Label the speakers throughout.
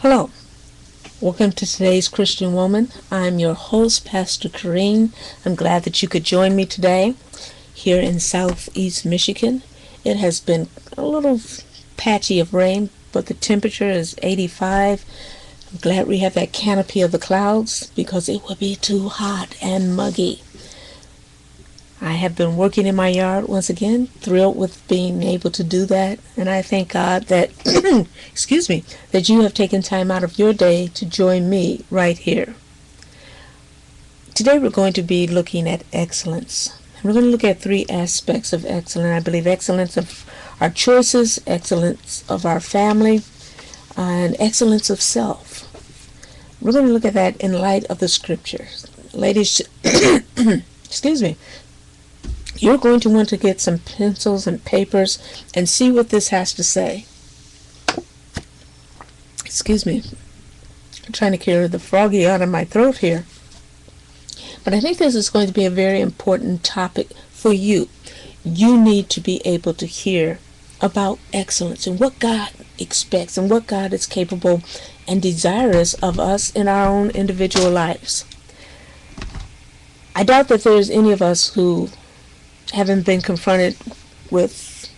Speaker 1: Hello, welcome to today's Christian Woman. I'm your host, Pastor Kerrene. I'm glad that you could join me today here in southeast Michigan. It has been a little patchy of rain, but the temperature is 85. I'm glad we have that canopy of the clouds because it would be too hot and muggy. I have been working in my yard once again, thrilled with being able to do that, and I thank God that, excuse me, that you have taken time out of your day to join me right here. Today we're going to be looking at excellence. We're going to look at three aspects of excellence. I believe excellence of our choices, excellence of our family, and excellence of self. We're going to look at that in light of the scriptures. Ladies, excuse me. You're going to want to get some pencils and papers and see what this has to say. Excuse me. I'm trying to clear the froggy out of my throat here. But I think this is going to be a very important topic for you. You need to be able to hear about excellence and what God expects and what God is capable and desirous of us in our own individual lives. I doubt that there's any of us who haven't been confronted with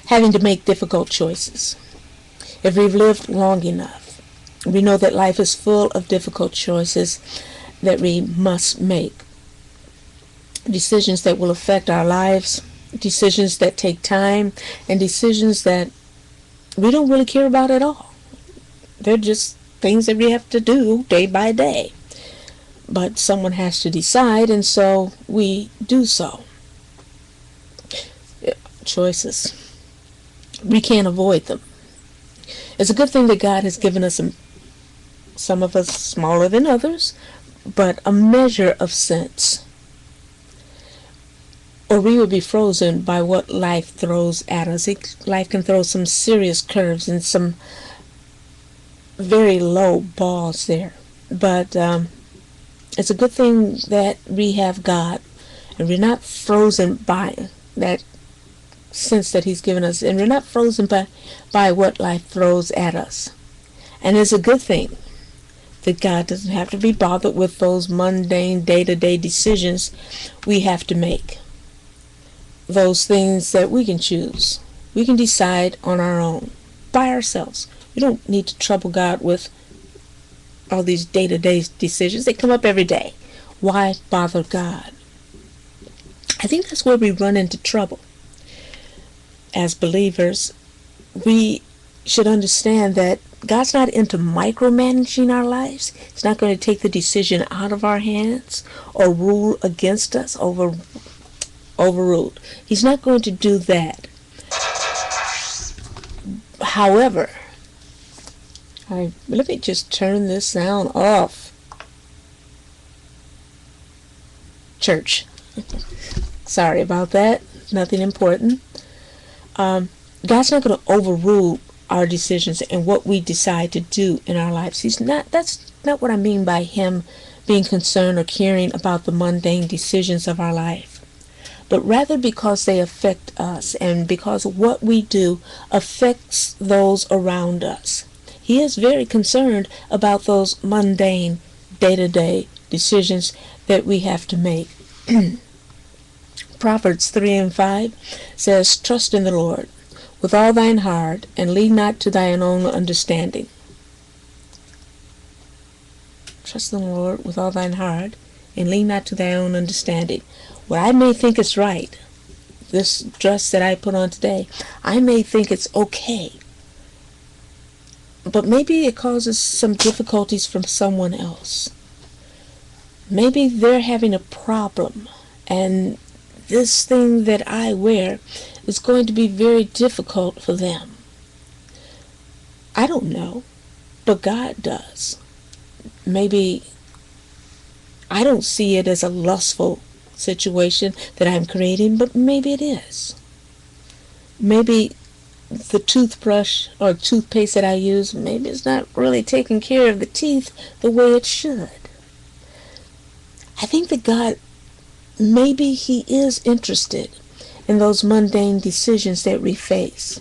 Speaker 1: having to make difficult choices. If we've lived long enough, we know that life is full of difficult choices that we must make. Decisions that will affect our lives, decisions that take time, and decisions that we don't really care about at all. They're just things that we have to do day by day. But someone has to decide, and so we do so. Choices. We can't avoid them. It's a good thing that God has given us, some of us smaller than others, but a measure of sense. Or we would be frozen by what life throws at us. Life can throw some serious curves and some very low balls there. But it's a good thing that we have God, and we're not frozen by that sense that He's given us, and we're not frozen by what life throws at us. And it's a good thing that God doesn't have to be bothered with those mundane day-to-day decisions we have to make. Those things that we can choose. We can decide on our own, by ourselves. We don't need to trouble God with all these day-to-day decisions. They come up every day. Why bother God? I think that's where we run into trouble. As believers, we should understand that God's not into micromanaging our lives. He's not going to take the decision out of our hands or rule against us, overruled. He's not going to do that. However, let me just turn this sound off. Church. Sorry about that. Nothing important. God's not going to overrule our decisions and what we decide to do in our lives. That's not what I mean by Him being concerned or caring about the mundane decisions of our life. But rather because they affect us and because what we do affects those around us. He is very concerned about those mundane, day-to-day decisions that we have to make. Proverbs 3:5 says, "Trust in the Lord with all thine heart, and lean not to thine own understanding." Trust in the Lord with all thine heart, and lean not to thy own understanding. What I may think is right, this dress that I put on today, I may think it's okay. But maybe it causes some difficulties from someone else. Maybe they're having a problem, and this thing that I wear is going to be very difficult for them. I don't know, but God does. Maybe I don't see it as a lustful situation that I'm creating, but maybe it is. Maybe the toothbrush or toothpaste that I use, maybe it's not really taking care of the teeth the way it should. I think that God, maybe He is interested in those mundane decisions that we face.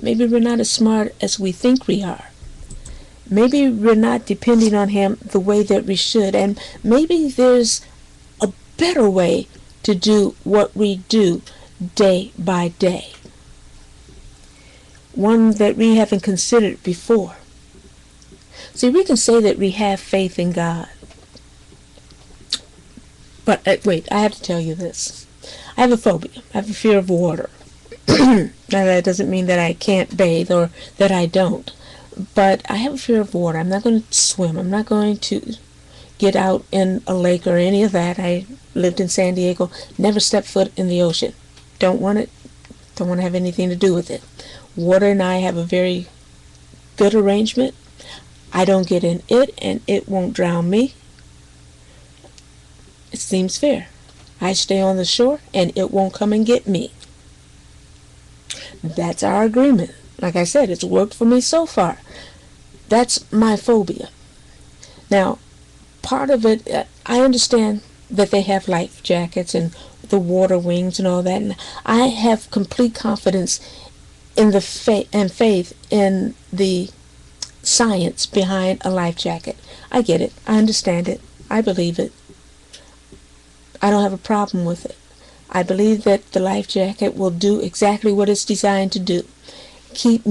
Speaker 1: Maybe we're not as smart as we think we are. Maybe we're not depending on Him the way that we should. And maybe there's a better way to do what we do day by day. One that we haven't considered before. See, we can say that we have faith in God. But wait, I have to tell you this. I have a phobia. I have a fear of water. Now, that doesn't mean that I can't bathe or that I don't. But I have a fear of water. I'm not going to swim. I'm not going to get out in a lake or any of that. I lived in San Diego. Never stepped foot in the ocean. Don't want it. Don't want to have anything to do with it. Water and I have a very good arrangement. I don't get in it, and it won't drown me. It seems fair. I stay on the shore, and it won't come and get me. That's our agreement. Like I said, it's worked for me so far. That's my phobia. Now, part of it, I understand that they have life jackets and the water wings and all that, and I have complete confidence in the faith in the science behind a life jacket. I get it. I understand it. I believe it. I don't have a problem with it. I believe that the life jacket will do exactly what it's designed to do. Keep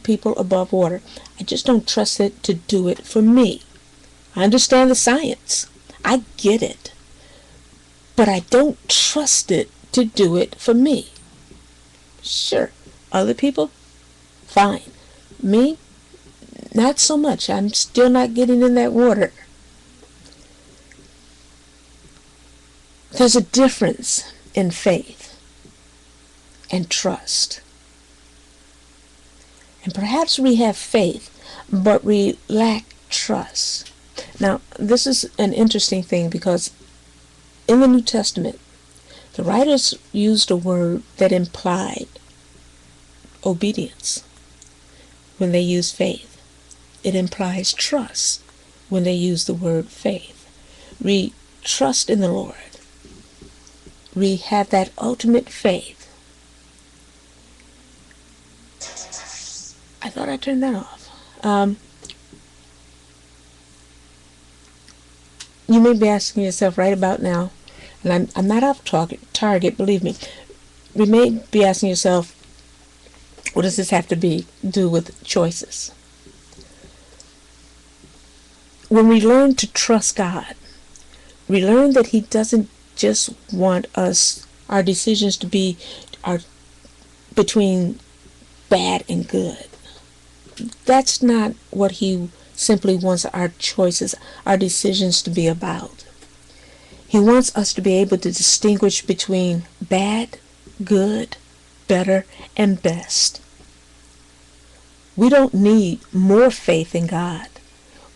Speaker 1: people above water. I just don't trust it to do it for me. I understand the science. I get it. But I don't trust it to do it for me. Sure, other people, fine. Me, not so much. I'm still not getting in that water. There's a difference in faith and trust. And perhaps we have faith, but we lack trust. Now, this is an interesting thing because in the New Testament, the writers used a word that implied obedience when they use faith. It implies trust when they use the word faith. We trust in the Lord. We have that ultimate faith. I thought I turned that off. You may be asking yourself right about now, and I'm not off target, believe me. You may be asking yourself, what does this have to do with choices? When we learn to trust God, we learn that He doesn't just want our decisions to be between bad and good. That's not what He simply wants our choices, our decisions to be about. He wants us to be able to distinguish between bad, good, better, and best. We don't need more faith in God.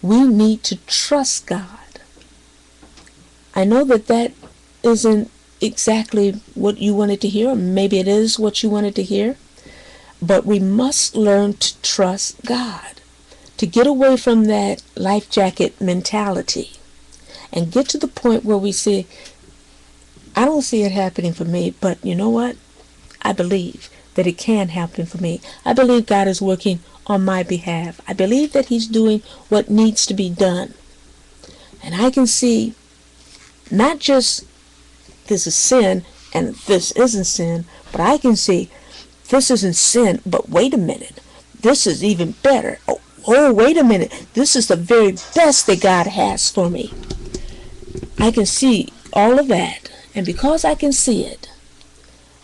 Speaker 1: We need to trust God. I know that isn't exactly what you wanted to hear, or maybe it is what you wanted to hear, but we must learn to trust God, to get away from that life jacket mentality and get to the point where we say, I don't see it happening for me, but you know what? I believe that it can happen for me. I believe God is working on my behalf. I believe that He's doing what needs to be done. And I can see not just this is sin and this isn't sin, but I can see this isn't sin, but wait a minute, this is even better. Oh, wait a minute, this is the very best that God has for me. I can see all of that, and because I can see it,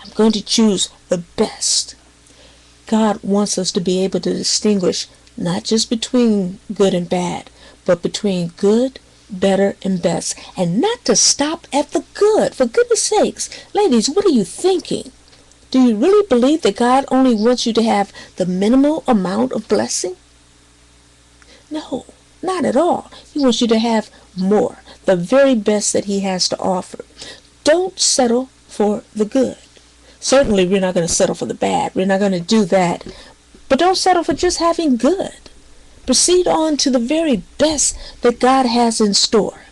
Speaker 1: I'm going to choose the best. God wants us to be able to distinguish not just between good and bad, but between good, better, and best, and not to stop at the good. For goodness sakes, ladies, what are you thinking? Do you really believe that God only wants you to have the minimal amount of blessing? No, not at all. He wants you to have more, the very best that He has to offer. Don't settle for the good. Certainly, we're not going to settle for the bad. We're not going to do that. But don't settle for just having good. Proceed on to the very best that God has in store.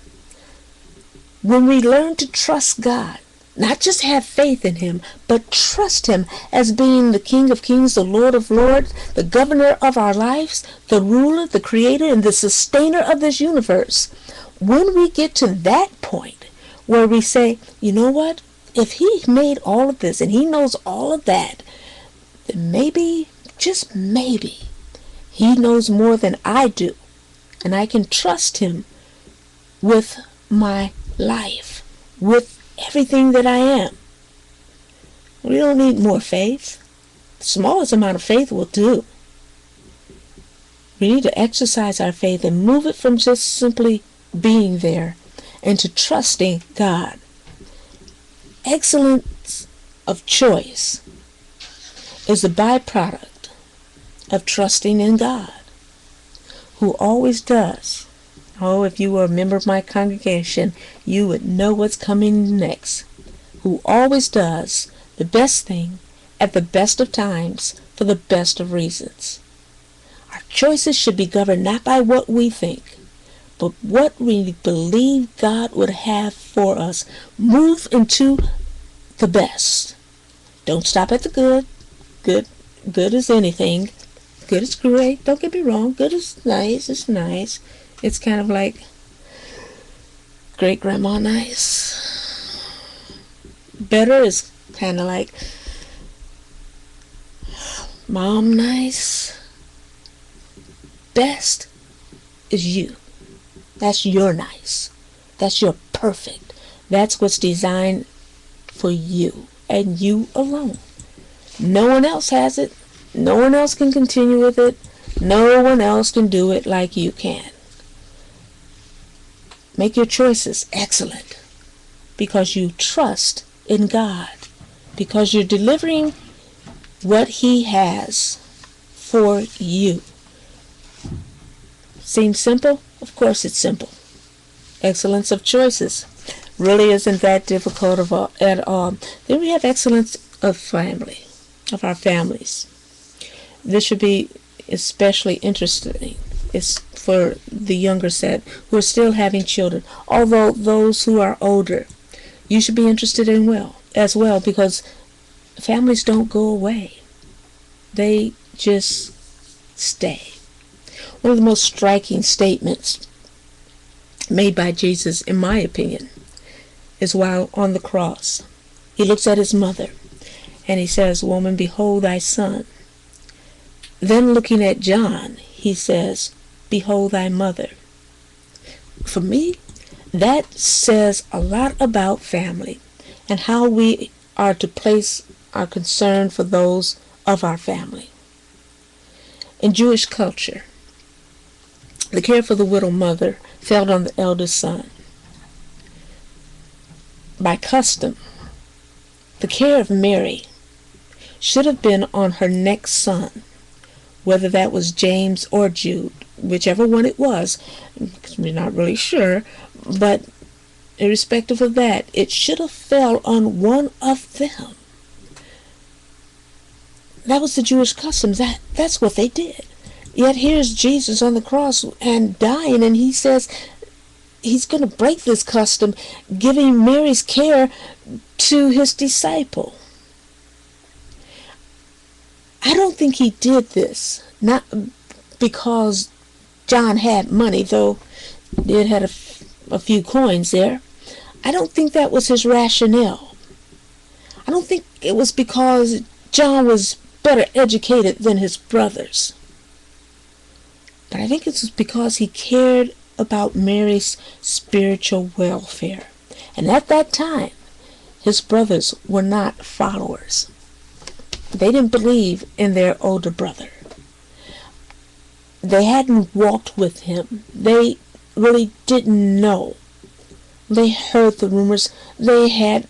Speaker 1: When we learn to trust God, Not just have faith in him, but trust him as being the King of Kings, the Lord of Lords, the governor of our lives, the ruler, the creator, and the sustainer of this universe. When we get to that point where we say, you know what? If he made all of this and he knows all of that, then maybe, just maybe, he knows more than I do. And I can trust him with my life, with everything that I am. We don't need more faith. The smallest amount of faith will do. We need to exercise our faith and move it from just simply being there into trusting God. Excellence of choice is the byproduct of trusting in God, who always does. Oh, if you were a member of my congregation, you would know what's coming next. Who always does the best thing at the best of times for the best of reasons. Our choices should be governed not by what we think, but what we believe God would have for us. Move into the best. Don't stop at the good. Good is anything. Good is great. Don't get me wrong. Good is nice. It's nice. It's kind of like great grandma nice. Better is kind of like mom nice. Best is you. That's your nice. That's your perfect. That's what's designed for you and you alone. No one else has it. No one else can continue with it. No one else can do it like you can. Make your choices excellent because you trust in God, because you're delivering what he has for you. Seems simple? Of course it's simple. Excellence of choices really isn't that difficult at all. Then we have excellence of family, of our families. This should be especially interesting. It's for the younger set who are still having children. Although those who are older, you should be interested in as well, because families don't go away. They just stay. One of the most striking statements made by Jesus, in my opinion, is while on the cross. He looks at his mother and he says, "Woman, behold thy son." Then looking at John, he says, "Behold thy mother." For me, that says a lot about family and how we are to place our concern for those of our family. In Jewish culture, the care for the widow mother fell on the eldest son. By custom, the care of Mary should have been on her next son, whether that was James or Jude, whichever one it was, because we're not really sure, but irrespective of that, it should have fell on one of them. That was the Jewish customs. That's what they did. Yet here's Jesus on the cross and dying, and he says he's going to break this custom, giving Mary's care to his disciple. I don't think he did this, not because John had money, though he had a few coins there. I don't think that was his rationale. I don't think it was because John was better educated than his brothers. But I think it was because he cared about Mary's spiritual welfare. And at that time, his brothers were not followers. They didn't believe in their older brother. They hadn't walked with him. They really didn't know. They heard the rumors. They had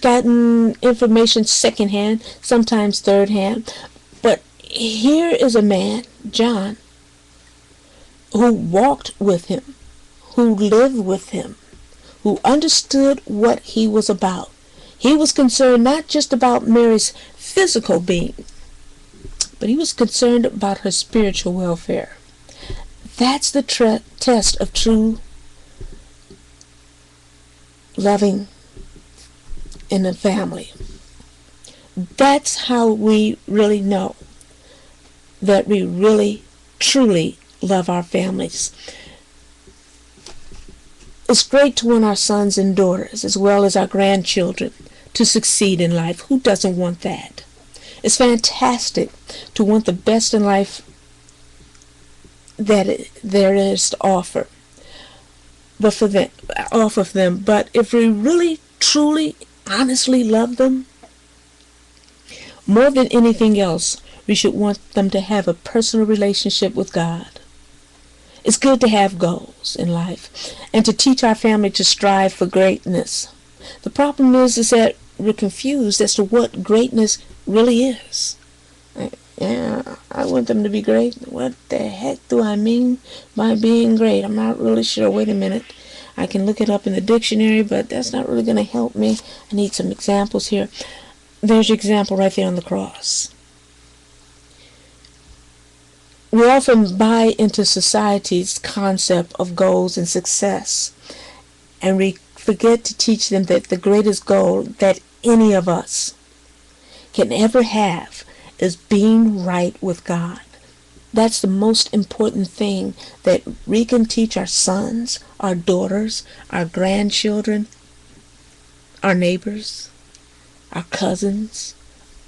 Speaker 1: gotten information secondhand, sometimes thirdhand. But here is a man, John, who walked with him, who lived with him, who understood what he was about. He was concerned not just about Mary's physical being, but he was concerned about her spiritual welfare. That's the test of true loving in the family. That's how we really know that we really, truly love our families. It's great to want our sons and daughters, as well as our grandchildren, to succeed in life. Who doesn't want that? It's fantastic to want the best in life that there is to offer, but for them, off of them. But if we really, truly, honestly love them, more than anything else, we should want them to have a personal relationship with God. It's good to have goals in life and to teach our family to strive for greatness. The problem is that we're confused as to what greatness really is. Yeah, I want them to be great. What the heck do I mean by being great? I'm not really sure. Wait a minute. I can look it up in the dictionary, but that's not really going to help me. I need some examples here. There's your example right there on the cross. We often buy into society's concept of goals and success, and we forget to teach them that the greatest goal that any of us can ever have is being right with God. That's the most important thing that we can teach our sons, our daughters, our grandchildren, our neighbors, our cousins,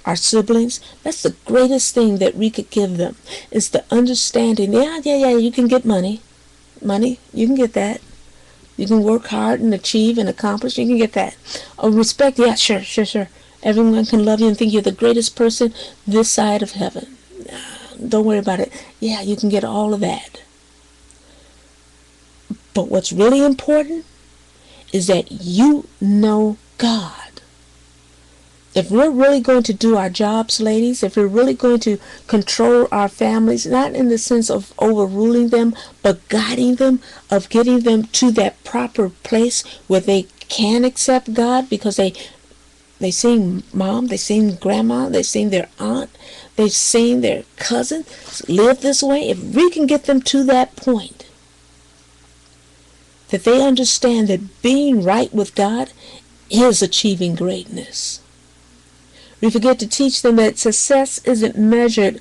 Speaker 1: our siblings. That's the greatest thing that we could give them, is the understanding. Yeah, you can get money. You can get that. You can work hard and achieve and accomplish. You can get that. Oh, respect. Yeah, sure. Everyone can love you and think you're the greatest person this side of heaven. Don't worry about it. Yeah, you can get all of that. But what's really important is that you know God. If we're really going to do our jobs, ladies, if we're really going to control our families, not in the sense of overruling them, but guiding them, of getting them to that proper place where they can accept God, because they've seen mom, they've seen grandma, they've seen their aunt, they've seen their cousin live this way. If we can get them to that point, that they understand that being right with God is achieving greatness. We forget to teach them that success isn't measured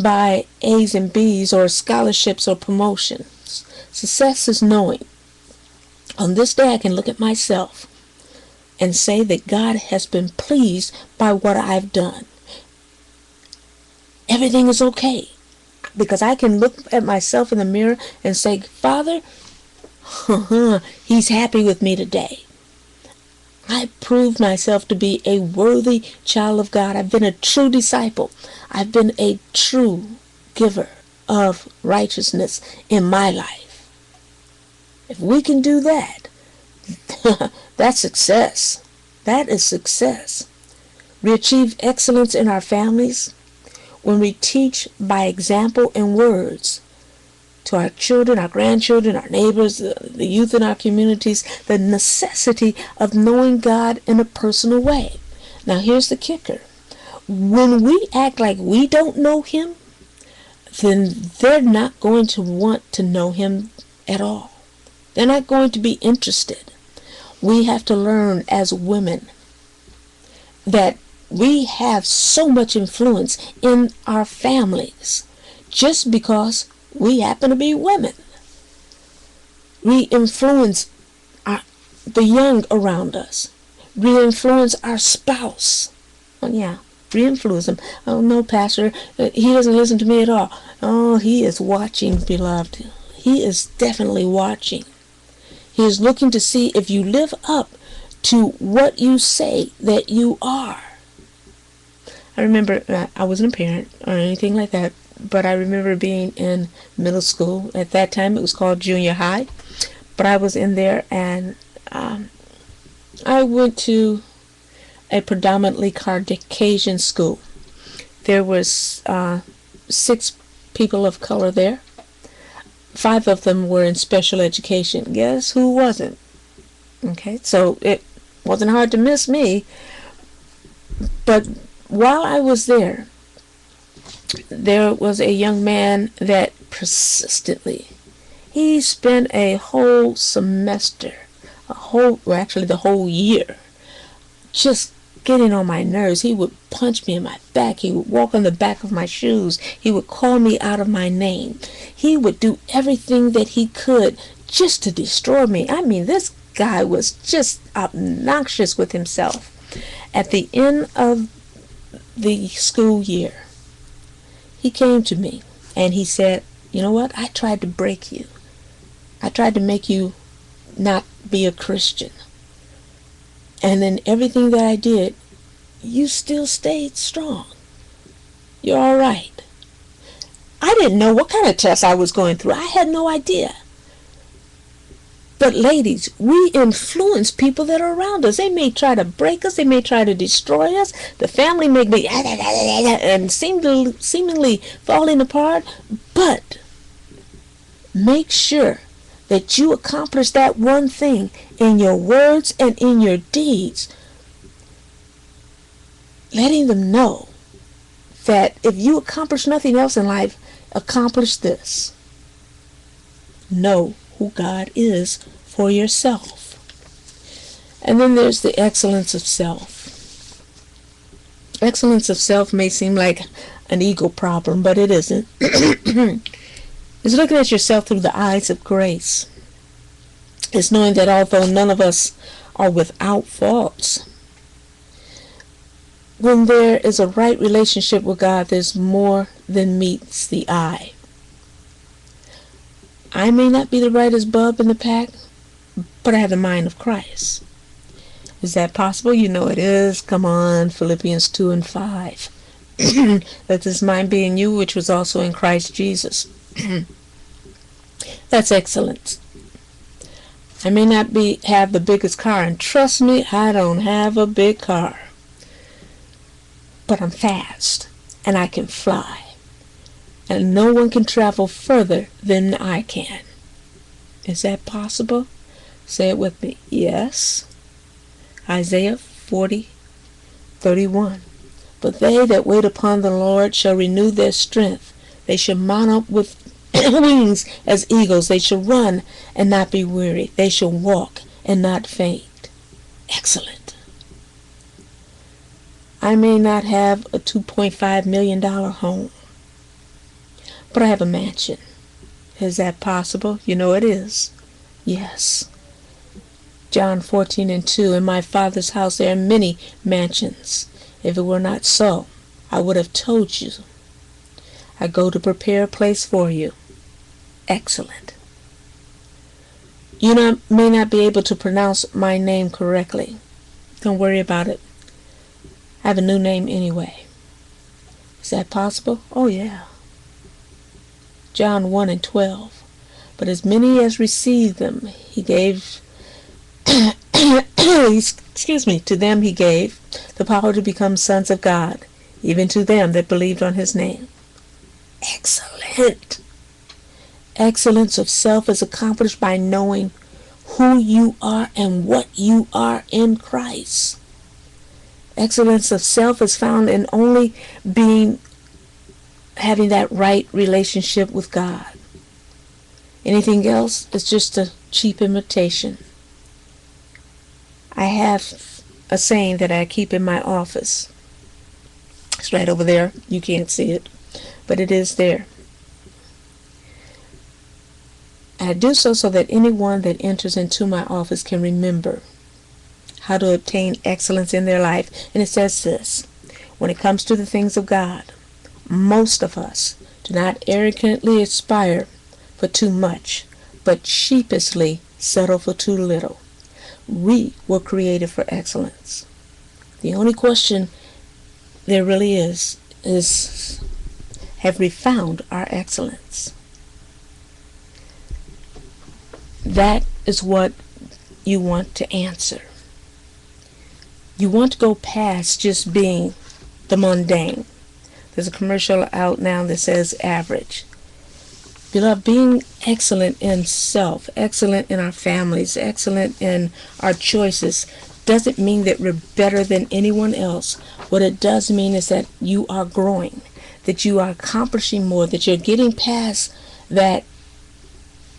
Speaker 1: by A's and B's or scholarships or promotions. Success is knowing, on this day I can look at myself and say that God has been pleased by what I've done. Everything is okay, because I can look at myself in the mirror and say, Father, He's happy with me today. I proved myself to be a worthy child of God. I've been a true disciple. I've been a true giver of righteousness in my life. If we can do that, that's success. That is success. We achieve excellence in our families when we teach by example and words to our children, our grandchildren, our neighbors, the youth in our communities, the necessity of knowing God in a personal way. Now here's the kicker. When we act like we don't know Him, then they're not going to want to know Him at all. They're not going to be interested. We have to learn as women that we have so much influence in our families just because we happen to be women. We influence the young around us. We influence our spouse. Oh, yeah, we influence them. Oh, no, Pastor, he doesn't listen to me at all. Oh, he is watching, beloved. He is definitely watching. He is looking to see if you live up to what you say that you are. I remember, I wasn't a parent or anything like that, but I remember being in middle school. At that time, it was called junior high. But I was in there, and I went to a predominantly Caucasian school. There was 6 people of color there. 5 of them were in special education. Guess who wasn't? Okay, so it wasn't hard to miss me. But while I was there was a young man that persistently, he spent a whole semester, the whole year, just getting on my nerves. He would punch me in my back. He would walk on the back of my shoes. He would call me out of my name. He would do everything that he could just to destroy me. I mean, this guy was just obnoxious with himself. At the end of the school year, he came to me and he said, "You know what? I tried to break you. I tried to make you not be a Christian. And then everything that I did, you still stayed strong. You're all right." I didn't know what kind of test I was going through. I had no idea. But ladies, we influence people that are around us. They may try to break us. They may try to destroy us. The family may be and seemingly falling apart. But make sure that you accomplish that one thing in your words and in your deeds, letting them know that if you accomplish nothing else in life, accomplish this. Know who God is for yourself. And then there's the excellence of self. Excellence of self may seem like an ego problem, but it isn't. It's looking at yourself through the eyes of grace. It's knowing that although none of us are without faults, when there is a right relationship with God, there's more than meets the eye. I may not be the brightest bulb in the pack, but I have the mind of Christ. Is that possible? You know it is. Come on, Philippians 2:5. Let this mind be in you, which was also in Christ Jesus. That's excellence. I may not have the biggest car, and trust me, I don't have a big car. But I'm fast, and I can fly. And no one can travel further than I can. Is that possible? Say it with me. Yes. Isaiah 40:31. But they that wait upon the Lord shall renew their strength. They shall mount up with wings as eagles. They shall run and not be weary. They shall walk and not faint. Excellent. I may not have a $2.5 million home, but I have a mansion. Is that possible? You know it is. Yes. John 14:2. In my Father's house there are many mansions. If it were not so, I would have told you. I go to prepare a place for you. Excellent. You may not be able to pronounce my name correctly. Don't worry about it. I have a new name anyway. Is that possible? Oh yeah. John 1:12. But as many as received them, he gave to them he gave the power to become sons of God, even to them that believed on his name. Excellent. Excellence of self is accomplished by knowing who you are and what you are in Christ. Excellence of self is found in only having that right relationship with God. Anything else is just a cheap imitation. I have a saying that I keep in my office. It's right over there. You can't see it, but it is there. I do so that anyone that enters into my office can remember how to obtain excellence in their life. And it says this: when it comes to the things of God, most of us do not arrogantly aspire for too much, but sheepishly settle for too little. We were created for excellence. The only question there really is have we found our excellence? That is what you want to answer. You want to go past just being the mundane. There's a commercial out now that says average. Beloved, being excellent in self, excellent in our families, excellent in our choices, doesn't mean that we're better than anyone else. What it does mean is that you are growing, that you are accomplishing more, that you're getting past that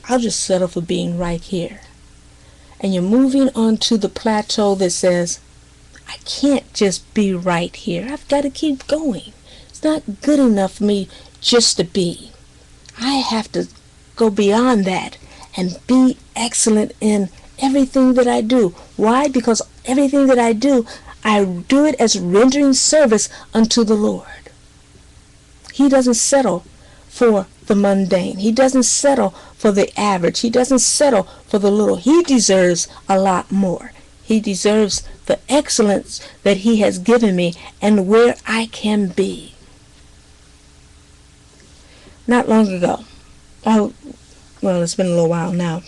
Speaker 1: I'll just settle for being right here. And you're moving on to the plateau that says, I can't just be right here. I've got to keep going. It's not good enough for me just to be. I have to go beyond that and be excellent in everything that I do. Why? Because everything that I do it as rendering service unto the Lord. He doesn't settle for the mundane. He doesn't settle for the average. He doesn't settle for the little. He deserves a lot more. He deserves the excellence that he has given me and where I can be. Not long ago, well, it's been a little while now.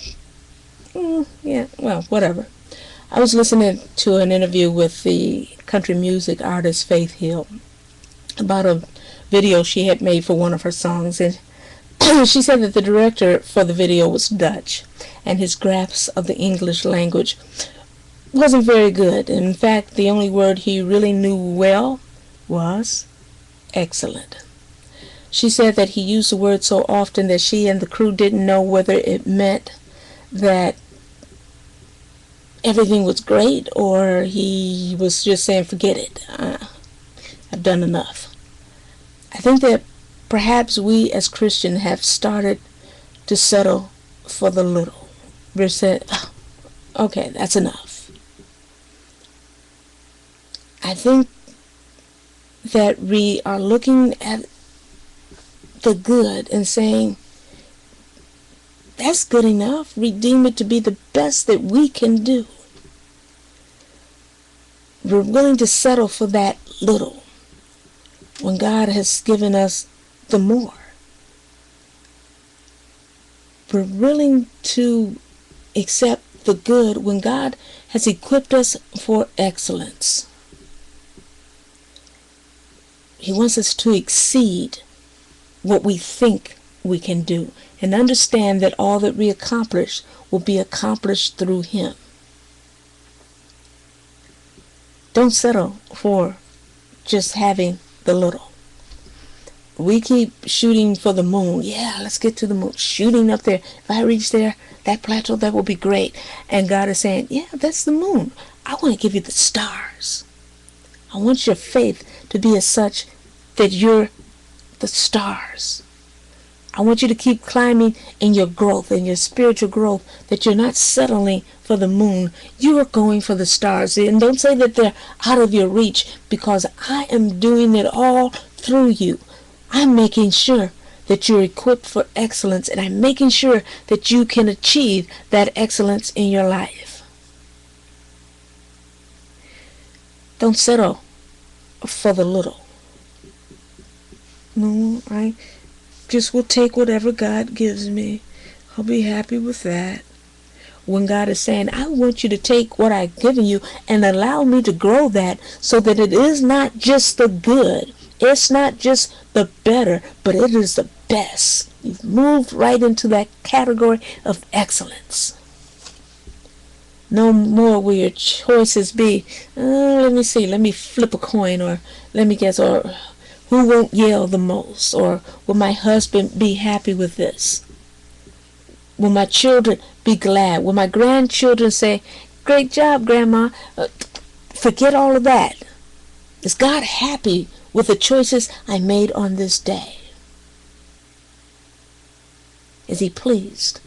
Speaker 1: Whatever. I was listening to an interview with the country music artist Faith Hill about a video she had made for one of her songs, and she said that the director for the video was Dutch, and his grasp of the English language wasn't very good. In fact, the only word he really knew well was excellent. She said that he used the word so often that she and the crew didn't know whether it meant that everything was great or he was just saying, forget it. I've done enough. I think that perhaps we as Christians have started to settle for the little. We're saying, okay, that's enough. I think that we are looking at the good and saying, that's good enough. Redeem it to be the best that we can do. We're willing to settle for that little when God has given us the more. We're willing to accept the good when God has equipped us for excellence. He wants us to exceed what we think we can do and understand that all that we accomplish will be accomplished through Him. Don't settle for just having the little. We keep shooting for the moon. Yeah, let's get to the moon. Shooting up there. If I reach there, that plateau, that will be great. And God is saying, yeah, that's the moon. I want to give you the stars. I want your faith to be as such that you're the stars. I want you to keep climbing in your growth, in your spiritual growth, that you're not settling for the moon. You are going for the stars. And don't say that they're out of your reach, because I am doing it all through you. I'm making sure that you're equipped for excellence, and I'm making sure that you can achieve that excellence in your life. Don't settle for the little. No, I just will take whatever God gives me. I'll be happy with that. When God is saying, I want you to take what I've given you and allow me to grow that so that it is not just the good. It's not just the better, but it is the best. You've moved right into that category of excellence. No more will your choices be, let me see, let me flip a coin, or let me guess, or who won't yell the most, or will my husband be happy with this? Will my children be glad? Will my grandchildren say, great job, Grandma? Forget all of that. Is God happy with the choices I made on this day? Is He pleased?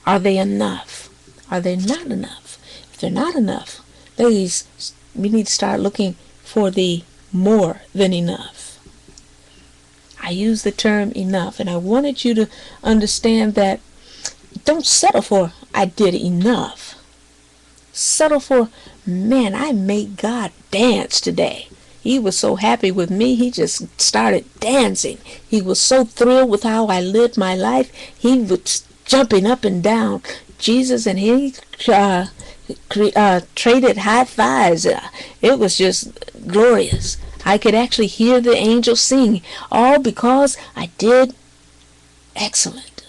Speaker 1: Are they enough? Are they not enough? If they're not enough, ladies, we need to start looking for the more than enough. I use the term enough, and I wanted you to understand that don't settle for, I did enough. Settle for, man, I made God dance today. He was so happy with me, he just started dancing. He was so thrilled with how I lived my life. He was jumping up and down. Jesus and he traded high fives. It was just glorious. I could actually hear the angels sing, all because I did excellent.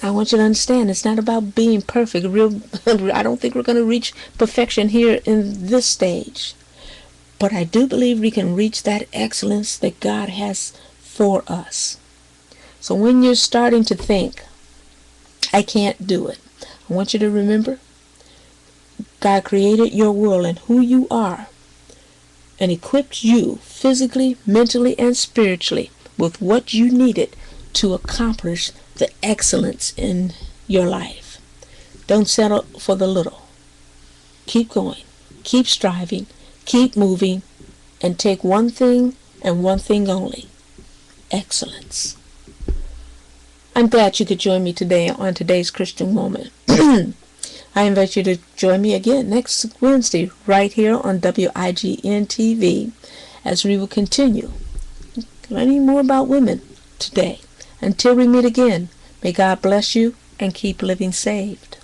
Speaker 1: I want you to understand, it's not about being perfect. I don't think we're going to reach perfection here in this stage. But I do believe we can reach that excellence that God has for us. So when you're starting to think, I can't do it, I want you to remember, God created your world and who you are and equipped you physically, mentally, and spiritually with what you needed to accomplish the excellence in your life. Don't settle for the little. Keep going. Keep striving. Keep moving. And take one thing and one thing only: excellence. I'm glad you could join me today on today's Christian Moment. I invite you to join me again next Wednesday right here on WIGNTV as we will continue learning more about women today. Until we meet again, may God bless you and keep living saved.